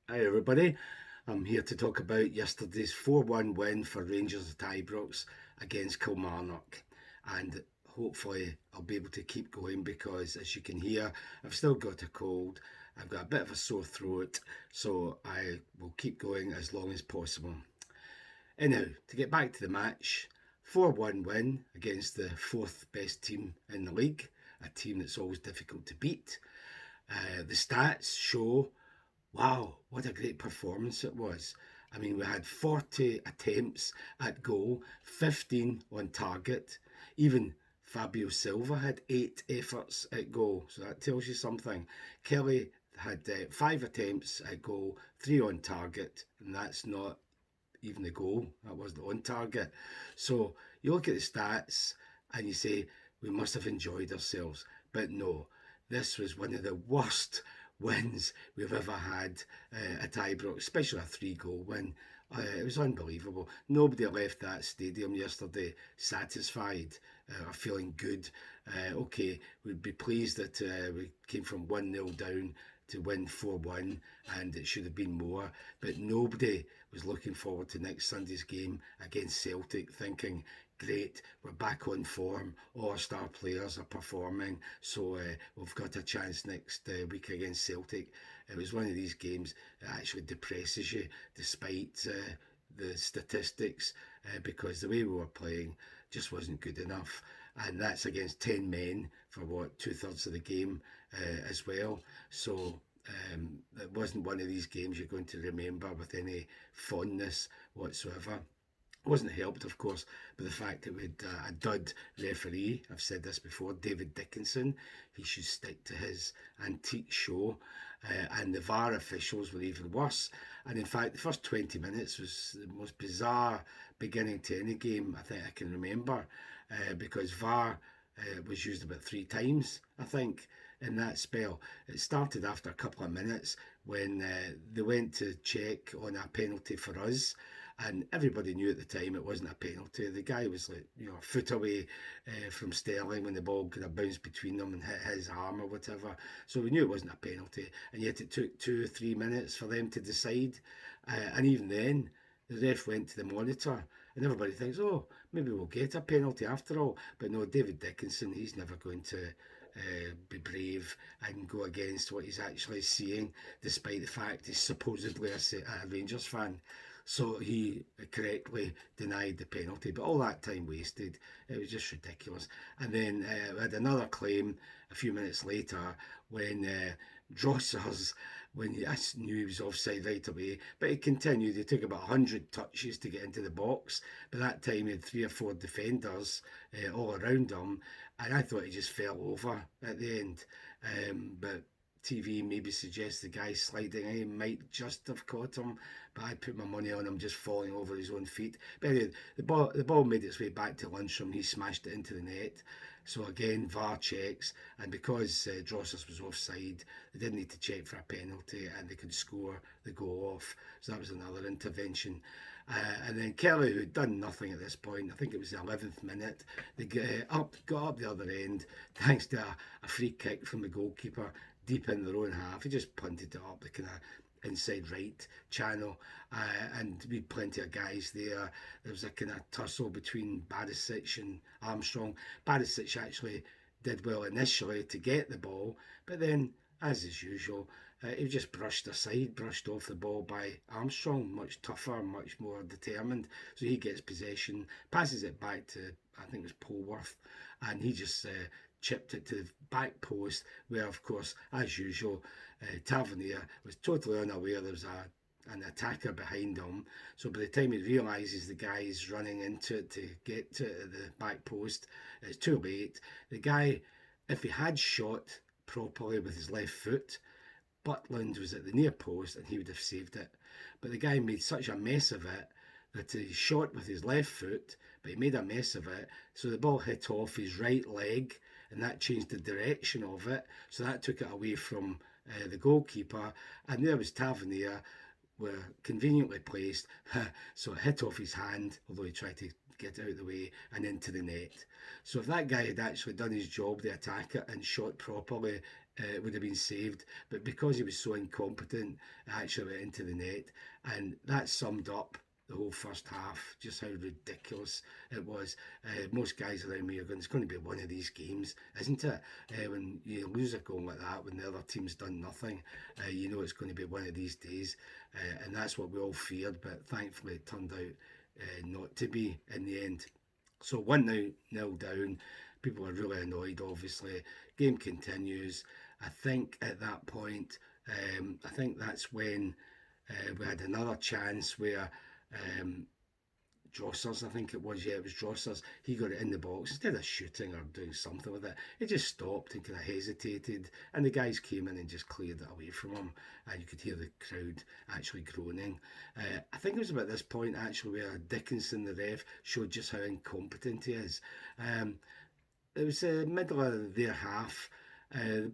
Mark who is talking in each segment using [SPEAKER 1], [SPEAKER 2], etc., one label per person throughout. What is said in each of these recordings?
[SPEAKER 1] Hi everybody, I'm here to talk about yesterday's 4-1 win for Rangers at Ibrox against Kilmarnock, and hopefully I'll be able to keep going because as you can hear I've still got a cold, I've got a bit of a sore throat, so I will keep going as long as possible. Anyhow, to get back to the match, 4-1 win against the fourth best team in the league, a team that's always difficult to beat. The stats show, wow, what a great performance it was. I mean, we had 40 attempts at goal, 15 on target. Even Fabio Silva had 8 efforts at goal, so that tells you something. Kelly had 5 attempts at goal, 3 on target, and that's not even the goal, that wasn't on target. So you look at the stats and you say, we must have enjoyed ourselves. But no, this was one of the worst wins we've ever had at Ibrox, especially a 3 goal win. It was unbelievable. Nobody left that stadium yesterday satisfied or feeling good. Okay, we'd be pleased that we came from 1-0 down to win 4-1, and it should have been more, but nobody was looking forward to next Sunday's game against Celtic thinking, great, we're back on form, all our star players are performing, so we've got a chance next week against Celtic. It was one of these games that actually depresses you despite the statistics, because the way we were playing just wasn't good enough, and that's against 10 men for what, 2/3 of the game as well. So it wasn't one of these games you're going to remember with any fondness whatsoever. Wasn't helped, of course, by the fact that we had a dud referee. I've said this before, David Dickinson. He should stick to his antique show. And the VAR officials were even worse. And in fact, the first 20 minutes was the most bizarre beginning to any game I think I can remember, because VAR was used about 3 times, I think, in that spell. It started after a couple of minutes when they went to check on a penalty for us, and everybody knew at the time it wasn't a penalty. The guy was like, a foot away from Sterling when the ball kind of bounced between them and hit his arm or whatever. So we knew it wasn't a penalty, and yet it took 2 or 3 minutes for them to decide. And even then, the ref went to the monitor, and everybody thinks, oh, maybe we'll get a penalty after all. But no, David Dickinson, he's never going to be brave and go against what he's actually seeing, despite the fact he's supposedly a Rangers fan. So he correctly denied the penalty, but all that time wasted, it was just ridiculous. And then we had another claim a few minutes later when Drossers, I knew he was offside right away, but he continued. He took about 100 touches to get into the box. But that time he had 3 or 4 defenders all around him, and I thought he just fell over at the end. But TV maybe suggests the guy sliding in might just have caught him, but I put my money on him just falling over his own feet. But anyway, the ball made its way back to Lundstrom. He smashed it into the net. So again, VAR checks, and because Drossers was offside, they didn't need to check for a penalty, and they could score the goal off. So that was another intervention. And then Kelly, who'd done nothing at this point, I think it was the 11th minute, they got up the other end thanks to a free kick from the goalkeeper deep in their own half. He just punted it up the kind of inside right channel, and we had plenty of guys there. There was a kind of tussle between Barisic and Armstrong. Barisic actually did well initially to get the ball, but then, as is usual, he just brushed off the ball by Armstrong, much tougher, much more determined. So he gets possession, passes it back to, I think it was Polworth, and he just chipped it to the back post, where, of course, as usual, Tavernier was totally unaware there was an attacker behind him. So by the time he realises the guy is running into it to get to the back post, it's too late. The guy, if he had shot properly with his left foot, Butland was at the near post and he would have saved it. But the guy made such a mess of it that he shot with his left foot, but he made a mess of it. So the ball hit off his right leg, and that changed the direction of it. So that took it away from the goalkeeper. And there was Tavernier, were conveniently placed, so it hit off his hand, although he tried to get out of the way, and into the net. So if that guy had actually done his job, the attacker, and shot properly, it would have been saved, but because he was so incompetent, it actually went into the net, and that summed up the whole first half, just how ridiculous it was. Most guys around me are going, it's going to be one of these games, isn't it? When you lose a goal like that, when the other team's done nothing, you know it's going to be one of these days, and that's what we all feared, but thankfully it turned out not to be in the end. So 1-0 down. People are really annoyed, obviously. Game continues. I think at that point, I think that's when we had another chance where um, Drossers, I think it was, yeah, it was Drossers. He got it in the box. Instead of shooting or doing something with it, he just stopped and kind of hesitated. And the guys came in and just cleared it away from him. And you could hear the crowd actually groaning. I think it was about this point, actually, where Dickinson, the ref, showed just how incompetent he is. Um, it was the middle of their half. Uh,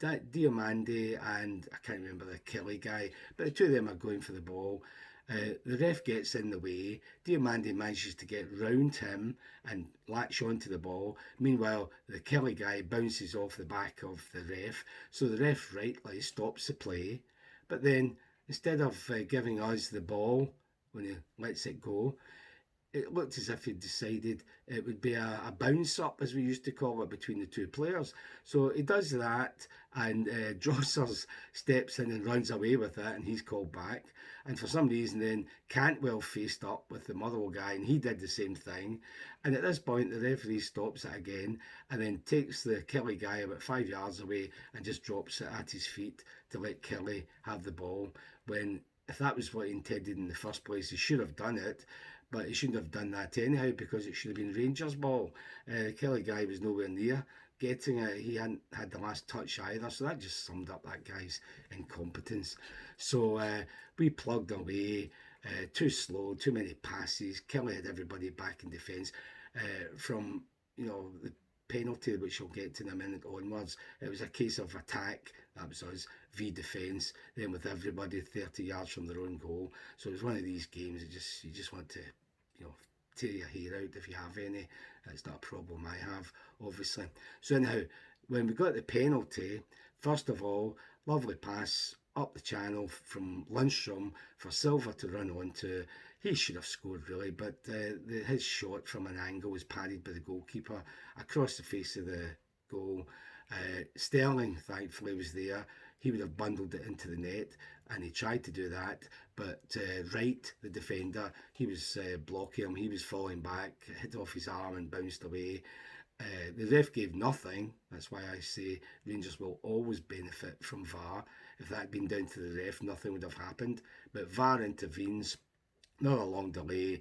[SPEAKER 1] that Diomande and I can't remember the Kelly guy, but the two of them are going for the ball. The ref gets in the way. Diomande manages to get round him and latch onto the ball. Meanwhile, the Kelly guy bounces off the back of the ref. So the ref rightly stops the play. But then, instead of giving us the ball when he lets it go, it looked as if he'd decided it would be a bounce up, as we used to call it, between the two players. So he does that, and Drossers steps in and runs away with it, and he's called back. And for some reason, then Cantwell faced up with the Motherwell guy, and he did the same thing. And at this point, the referee stops it again, and then takes the Kelly guy about 5 yards away and just drops it at his feet to let Kelly have the ball. When if that was what he intended in the first place, he should have done it, but he shouldn't have done that anyhow because it should have been Rangers' ball. The Kelly guy was nowhere near getting it. He hadn't had the last touch either, so that just summed up that guy's incompetence. So we plugged away, too slow, too many passes. Kelly had everybody back in defence from the penalty, which we'll get to in a minute onwards. It was a case of attack, that was us, v defence, then with everybody 30 yards from their own goal. So it was one of these games that you just want to tear your hair out if you have any. It's not a problem I have, obviously. So anyhow, when we got the penalty, first of all, lovely pass up the channel from Lundstrom for Silva to run onto. He should have scored really, but his shot from an angle was parried by the goalkeeper across the face of the goal. Sterling, thankfully, was there. He would have bundled it into the net, and he tried to do that. But Wright, the defender, he was blocking him. He was falling back, hit off his arm and bounced away. The ref gave nothing. That's why I say Rangers will always benefit from VAR. If that had been down to the ref, nothing would have happened. But VAR intervenes, not a long delay,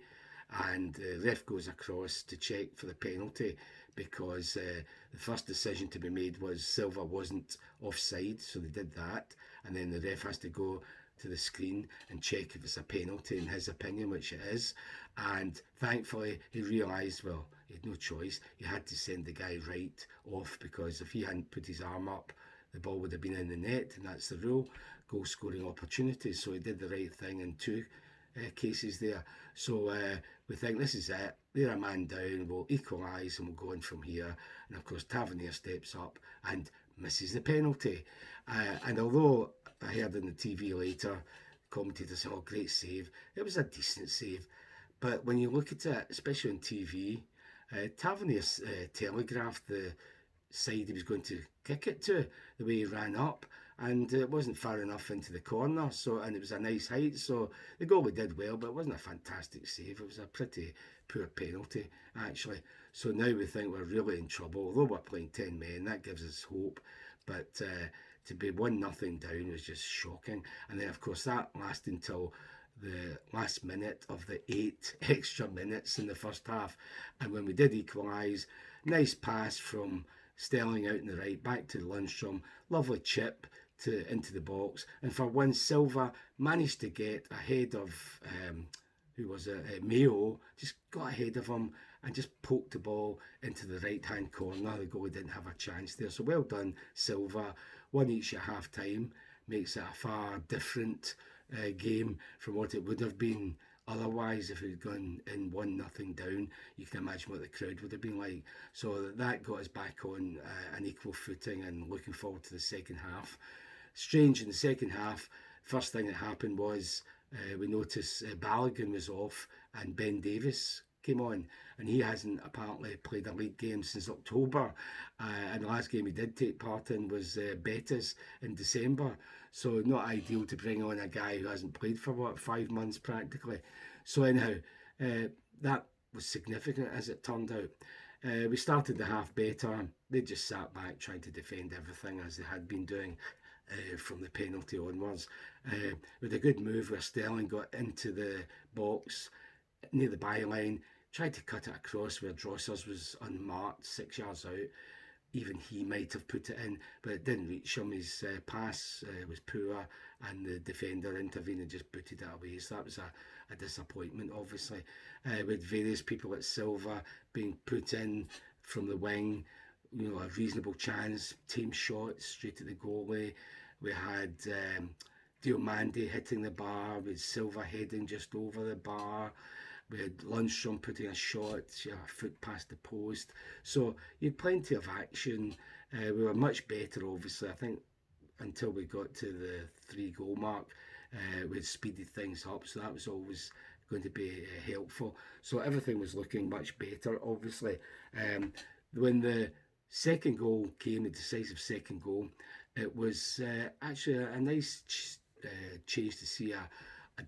[SPEAKER 1] and the ref goes across to check for the penalty because the first decision to be made was Silva wasn't offside, so they did that, and then the ref has to go to the screen and check if it's a penalty in his opinion, which it is. And thankfully he realised, well, he had no choice. He had to send the guy right off because if he hadn't put his arm up, the ball would have been in the net, and that's the rule. Goal scoring opportunities. So he did the right thing in two cases there. So we think this is it. They're a man down. We'll equalise and we'll go in from here. And of course, Tavernier steps up and misses the penalty. And although I heard in the TV later, commentators say, "Oh, great save," it was a decent save. But when you look at it, especially on TV, Tavernier telegraphed the side he was going to kick it to, the way he ran up, and it wasn't far enough into the corner, so, and it was a nice height, so the goalie did well, but it wasn't a fantastic save. It was a pretty poor penalty, actually. So now we think we're really in trouble, although we're playing 10 men, that gives us hope, but to be 1-0 down was just shocking. And then of course that lasted until the last minute of the 8 extra minutes in the first half, and when we did equalise, nice pass from Sterling out in the right, back to Lundstrom, lovely chip into the box, and for once Silva managed to get ahead of who was it, Mayo, just got ahead of him and just poked the ball into the right hand corner. The goalie didn't have a chance there, so well done Silva. One each at half time makes it a far different game from what it would have been Otherwise, if we'd gone in 1-0 down, you can imagine what the crowd would have been like. So that got us back on an equal footing and looking forward to the second half. Strange in the second half, first thing that happened was we noticed Balogun was off and Ben Davies came on, and he hasn't apparently played a league game since October. And the last game he did take part in was Betis in December. So not ideal to bring on a guy who hasn't played for 5 months practically. So anyhow, that was significant as it turned out. We started the half better. They just sat back trying to defend everything as they had been doing from the penalty onwards. With a good move where Sterling got into the box near the byline, tried to cut it across where Drossers was unmarked 6 yards out. Even he might have put it in, but it didn't reach him. His pass was poor, and the defender intervened and just booted it away. So that was a disappointment, obviously. With various people at Silva being put in from the wing, a reasonable chance, team shot straight at the goalie. We had Diomande hitting the bar, with Silva heading just over the bar. We had Lundstrom putting a shot, a foot past the post. So you had plenty of action. We were much better, obviously. I think until we got to the 3-goal mark, we had speeded things up. So that was always going to be helpful. So everything was looking much better, obviously. When the second goal came, the decisive second goal, it was actually a nice change to see a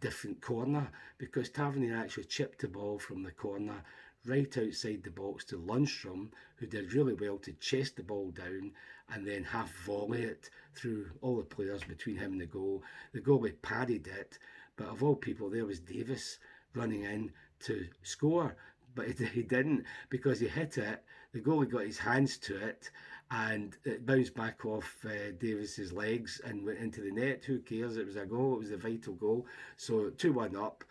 [SPEAKER 1] different corner, because Tavernier actually chipped the ball from the corner right outside the box to Lundstrom, who did really well to chest the ball down and then half volley it through all the players between him and the goal. The goalie parried it, but of all people, there was Davis running in to score. But he didn't, because he hit it. The goalie got his hands to it, and it bounced back off Davis's legs and went into the net. Who cares? It was a goal. It was a vital goal. So 2-1 up.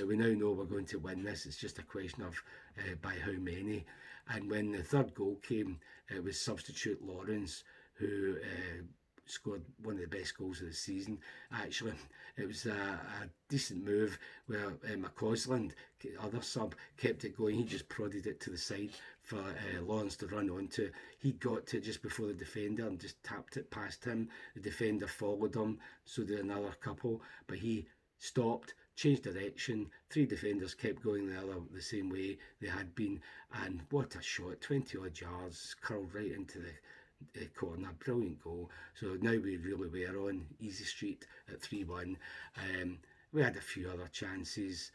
[SPEAKER 1] We now know we're going to win this. It's just a question of by how many. And when the third goal came, it was substitute Lawrence who scored one of the best goals of the season. Actually, it was a decent move where McCausland, other sub, kept it going. He just prodded it to the side for Lawrence to run onto. He got to just before the defender and just tapped it past him. The defender followed him, so did another couple, but he stopped, changed direction. 3 defenders kept going the same way they had been, and what a shot! 20 odd yards, curled right into the corner. Brilliant goal. So now we really were on easy street at 3-1. We had a few other chances.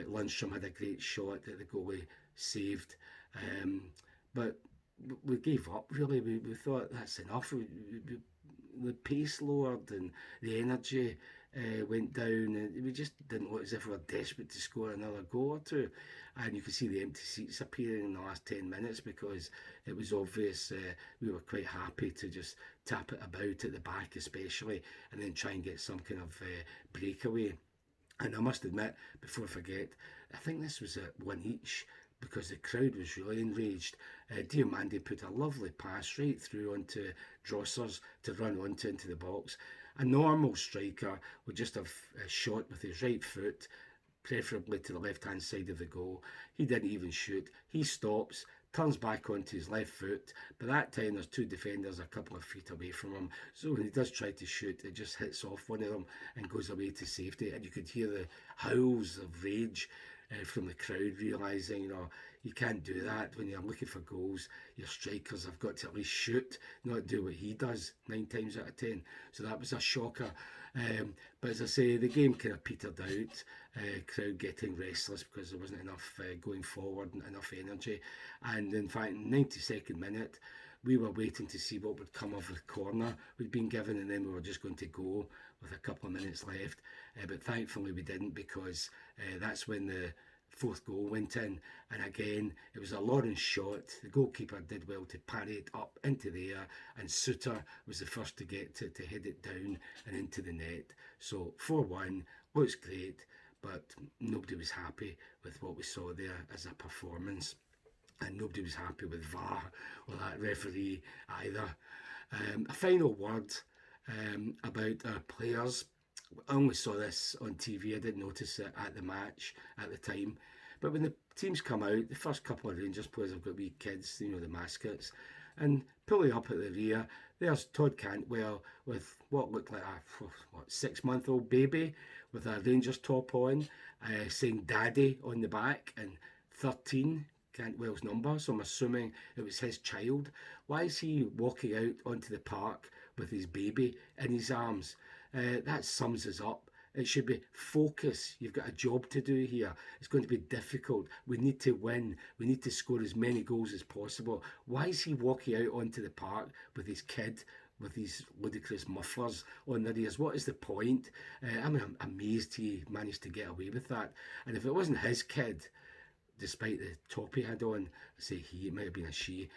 [SPEAKER 1] Lundstrom had a great shot that the goalie saved, but we gave up really. We thought that's enough. The pace lowered and the energy went down, and we just didn't look as if we were desperate to score another goal or two. And you could see the empty seats appearing in the last 10 minutes, because it was obvious we were quite happy to just tap it about at the back especially, and then try and get some kind of breakaway. And I must admit, before I forget, I think this was at 1 each, because the crowd was really enraged. Diomande put a lovely pass right through onto Drossers to run onto into the box. A normal striker would just have shot with his right foot, preferably to the left-hand side of the goal. He didn't even shoot. He stops, turns back onto his left foot, but that time there's 2 defenders a couple of feet away from him. So when he does try to shoot, it just hits off one of them and goes away to safety. And you could hear the howls of rage from the crowd, realising, you can't do that when you're looking for goals. Your strikers have got to at least shoot, not do what he does 9 times out of 10. So that was a shocker. But as I say, the game kind of petered out. Crowd getting restless because there wasn't enough going forward and enough energy. And in fact, 92nd minute, we were waiting to see what would come of the corner we'd been given, and then we were just going to go with a couple of minutes left. But thankfully we didn't, because that's when the 4th goal went in, and again it was a Lawrence shot. The goalkeeper did well to parry it up into the air, and Suter was the first to get to head it down and into the net. So 4-1 looks great, but nobody was happy with what we saw there as a performance, and nobody was happy with VAR or that referee either. A final word about our players. I only saw this on TV. I didn't notice it at the match at the time. But when the teams come out, the first couple of Rangers players have got wee kids, the mascots, and pulling up at the rear, there's Todd Cantwell with what looked like a 6-month-old baby with a Rangers top on, saying "Daddy" on the back, and 13. Cantwell's number, so I'm assuming it was his child. Why is he walking out onto the park with his baby in his arms? That sums us up. It should be focus. You've got a job to do here. It's going to be difficult. We need to win. We need to score as many goals as possible. Why is he walking out onto the park with his kid, with these ludicrous mufflers on their ears? What is the point? I'm amazed he managed to get away with that. And if it wasn't his kid, despite the top he had on, I say he, it might have been a she.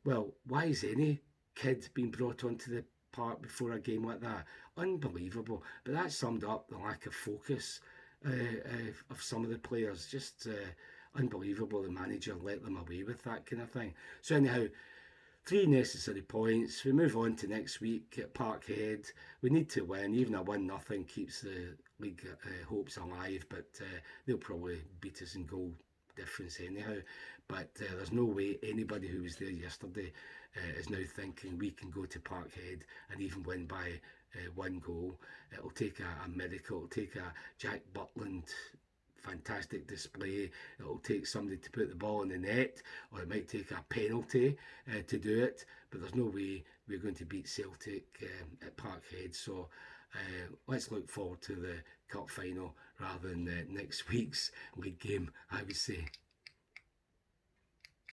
[SPEAKER 1] Well, why is any kid being brought onto the park before a game like that? Unbelievable. But that summed up the lack of focus of some of the players. Just unbelievable. The manager let them away with that kind of thing. So anyhow, 3 necessary points. We move on to next week at Parkhead. We need to win. Even a 1-0 keeps the league hopes alive, but they'll probably beat us in goal difference anyhow. But there's no way anybody who was there yesterday is now thinking we can go to Parkhead and even win by 1 goal. It'll take a miracle. It'll take a Jack Butland fantastic display. It'll take somebody to put the ball in the net, or it might take a penalty to do it, but there's no way we're going to beat Celtic at Parkhead. So let's look forward to the cup final rather than next week's league game, I would say.